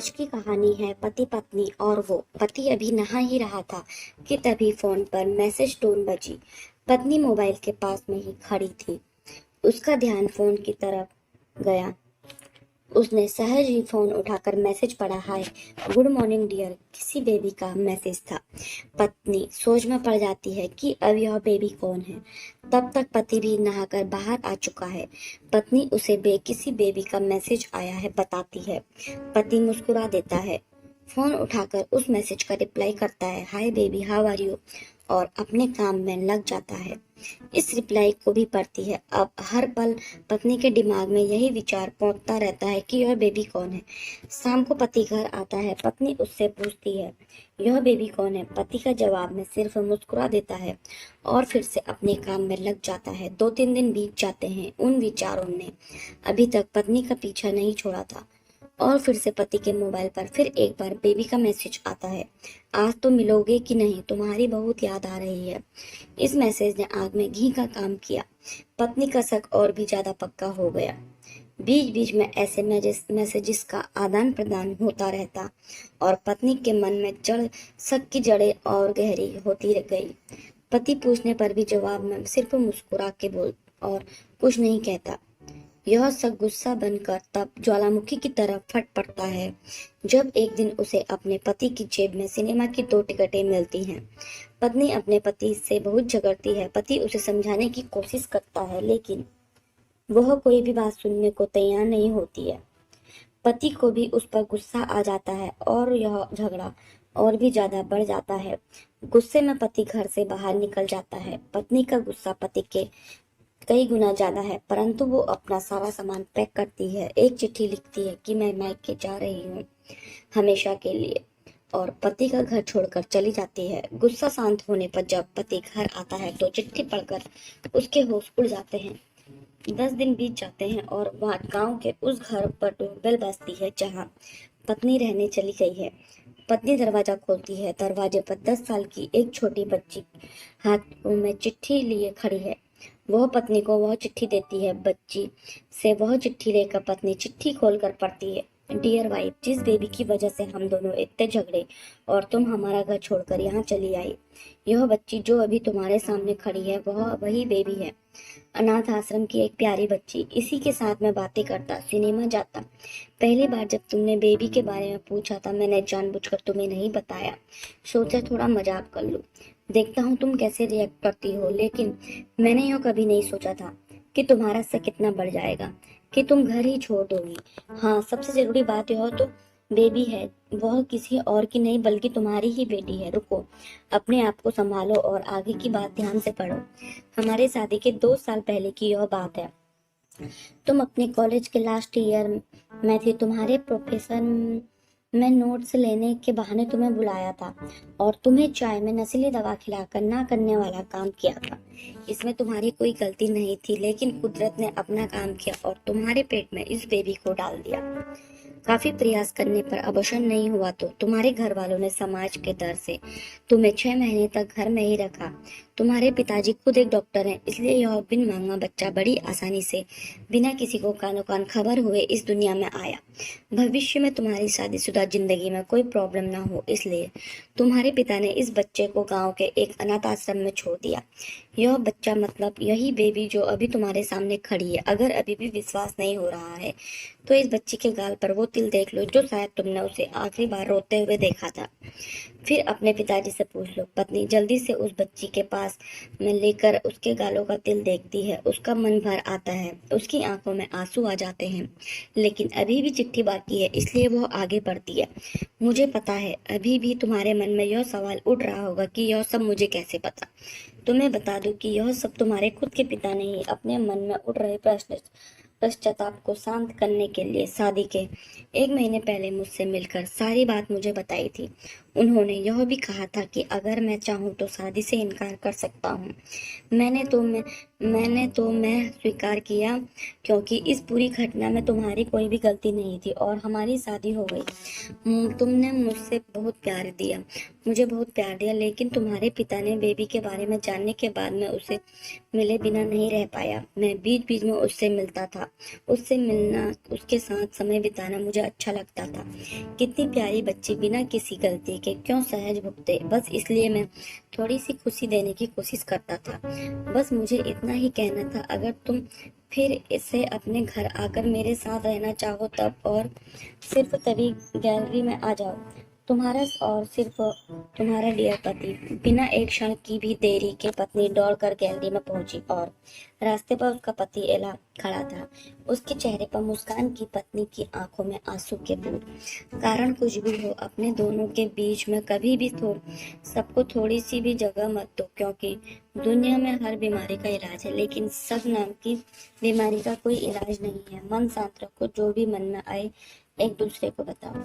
आज की कहानी है पति पत्नी और वो। पति अभी नहा ही रहा था कि तभी फोन पर मैसेज टोन बजी। पत्नी मोबाइल के पास में ही खड़ी थी। उसका ध्यान फोन की तरफ गया। उसने सहज ही फोन उठाकर मैसेज पढ़ा। हाय, गुड मॉर्निंग डियर। किसी बेबी का मैसेज था। पत्नी सोच में पड़ जाती है कि अब यह बेबी कौन है। तब तक पति भी नहाकर बाहर आ चुका है। पत्नी उसे किसी बेबी का मैसेज आया है बताती है। पति मुस्कुरा देता है, फोन उठाकर उस मैसेज का रिप्लाई करता है, hi baby, how are you, और अपने काम में लग जाता है। इस रिप्लाई को भी पढ़ती है। अब हर पल पत्नी के दिमाग में यही विचार पहुंचता रहता है कि यह बेबी कौन है। शाम को पति घर आता है। पत्नी उससे पूछती है, यह बेबी कौन है। पति का जवाब में सिर्फ मुस्कुरा देता है और फिर से अपने काम में लग जाता है। 2-3 दिन बीत जाते हैं। उन विचारों ने अभी तक पत्नी का पीछा नहीं छोड़ा था और फिर से पति के मोबाइल पर फिर एक बार बेबी का मैसेज आता है, आज तो मिलोगे कि नहीं, तुम्हारी बहुत याद आ रही है। इस मैसेज ने आग में घी का काम किया। पत्नी का शक और भी ज्यादा पक्का हो गया। बीच बीच में ऐसे मैसेजेस का आदान प्रदान होता रहता और पत्नी के मन में शक की जड़ें और गहरी होती रह गई। पति पूछने पर भी जवाब में सिर्फ मुस्कुरा के बोल और कुछ नहीं कहता। यह सब गुस्सा बनकर तब ज्वालामुखी की तरह फट पड़ता है जब एक दिन उसे अपने पति की जेब में सिनेमा की 2 टिकटें मिलती हैं। पत्नी अपने पति से बहुत झगड़ती है। पति उसे समझाने की कोशिश करता है लेकिन वह कोई भी बात सुनने को तैयार नहीं होती है। पति को भी उस पर गुस्सा आ जाता है और यह झगड़ा और भी ज्यादा बढ़ जाता है। गुस्से में पति घर से बाहर निकल जाता है। पत्नी का गुस्सा पति के कई गुना ज्यादा है, परंतु वो अपना सारा सामान पैक करती है। एक चिट्ठी लिखती है कि मैं मायके जा रही हूँ हमेशा के लिए, और पति का घर छोड़कर चली जाती है। गुस्सा शांत होने पर जब पति घर आता है तो चिट्ठी पढ़कर उसके होश उड़ जाते हैं। 10 दिन बीत जाते हैं और वह गांव के उस घर पर डोरबेल बजती है जहाँ पत्नी रहने चली गई है। पत्नी दरवाजा खोलती है। दरवाजे पर 10 साल की एक छोटी बच्ची हाथ में चिट्ठी लिए खड़ी है। वह पत्नी को वह चिट्ठी देती है। बच्ची से वह चिट्ठी लेकर पत्नी चिट्ठी खोलकर पढ़ती है, डियर वाइफ, जिस बेबी की वजह से हम दोनों इतने झगड़े और तुम हमारा घर छोड़कर यहाँ चली आई, यह बच्ची जो अभी तुम्हारे सामने खड़ी है वह वही बेबी है। अनाथ आश्रम की एक प्यारी बच्ची। इसी के साथ मैं बातें करता, सिनेमा जाता। पहली बार जब तुमने बेबी के बारे में पूछा था मैंने जानबूझकर तुम्हें नहीं बताया, सोचा थोड़ा मजाक कर लूं, देखता हूँ तुम कैसे रिएक्ट करती हो। लेकिन मैंने यह कभी नहीं सोचा था कि तुम्हारा शक कितना बढ़ जाएगा, कि तुम घर ही छोड़ दोगी। हाँ, सबसे जरूरी बात यह तो बेबी है, वह किसी और की नहीं बल्कि तुम्हारी ही बेटी है। रुको, अपने आप को संभालो और आगे की बात ध्यान से पढ़ो। हमारे शादी के 2 साल पहले की यह बात है। तुम अपने कॉलेज के लास्ट ईयर में थी। तुम्हारे प्रोफेसर मैं नोट्स लेने के बहाने तुम्हें बुलाया था और तुम्हें चाय में नशीली दवा खिलाकर ना करने वाला काम किया था। इसमें तुम्हारी कोई गलती नहीं थी, लेकिन कुदरत ने अपना काम किया और तुम्हारे पेट में इस बेबी को डाल दिया। काफी प्रयास करने पर अबॉर्शन नहीं हुआ तो तुम्हारे घर वालों ने समाज के डर से तुम्हें 6 महीने तक घर में ही रखा। तुम्हारे पिताजी खुद एक डॉक्टर हैं, इसलिए यह बिन मांगा बच्चा बड़ी आसानी से बिना किसी को कानो कान खबर हुए इस दुनिया में आया। भविष्य में तुम्हारी शादीशुदा जिंदगी में कोई प्रॉब्लम ना हो, इसलिए तुम्हारे पिता ने इस बच्चे को गांव के एक अनाथ आश्रम में छोड़ दिया। यह बच्चा मतलब यही बेबी जो अभी तुम्हारे सामने खड़ी है। अगर अभी भी विश्वास नहीं हो रहा है तो इस बच्ची के गाल पर वो तिल देख लो जो शायद तुमने उसे आखिरी बार रोते हुए देखा था। फिर अपने पिताजी से पूछ लो। पत्नी जल्दी से उस बच्ची के पास में लेकर उसके गालों का तिल देखती है। उसका मन भर आता है, उसकी आंखों में आंसू आ जाते हैं, लेकिन अभी भी चिट्ठी बाकी है, इसलिए वह आगे बढ़ती है। मुझे पता है अभी भी तुम्हारे मन में यह सवाल उठ रहा होगा कि यह सब मुझे कैसे पता। तुम्हें बता दूं कि यह सब तुम्हारे खुद के पिता ने ही अपने मन में उठ रहे पश्चाताप को शांत करने के लिए शादी के 1 महीने पहले मुझसे मिलकर सारी बात मुझे बताई थी। उन्होंने यह भी कहा था कि अगर मैं चाहूँ तो शादी से इनकार कर सकता हूँ। मैंने मैं स्वीकार किया क्योंकि इस पूरी घटना में तुम्हारी कोई भी गलती नहीं थी और हमारी शादी हो गई। तुमने मुझे बहुत प्यार दिया, लेकिन तुम्हारे पिता ने बेबी के बारे में जानने के बाद मैं उसे मिले बिना नहीं रह पाया। मैं बीच बीच में उससे मिलता था। उससे मिलना, उसके साथ समय बिताना मुझे अच्छा लगता था। कितनी प्यारी बच्ची बिना किसी गलती के क्यों सहज भुगते, बस इसलिए मैं थोड़ी सी खुशी देने की कोशिश करता था। बस मुझे इतना ही कहना था। अगर तुम फिर इसे अपने घर आकर मेरे साथ रहना चाहो तब और सिर्फ तभी गैलरी में आ जाओ। तुम्हारा और सिर्फ तुम्हारा डियर पति। बिना एक क्षण की भी देरी के पत्नी दौड़कर गैलरी में पहुंची और रास्ते पर उसका पति एला खड़ा था। उसके चेहरे पर मुस्कान की, पत्नी की आंखों में आंसू के बूंद। कारण कुछ भी हो, अपने दोनों के बीच में कभी भी सबको थोड़ी सी भी जगह मत दो, क्योंकि दुनिया में हर बीमारी का इलाज है, लेकिन सब नाम की बीमारी का कोई इलाज नहीं है। मन शांत रखो, जो भी मन में आए एक दूसरे को बताओ।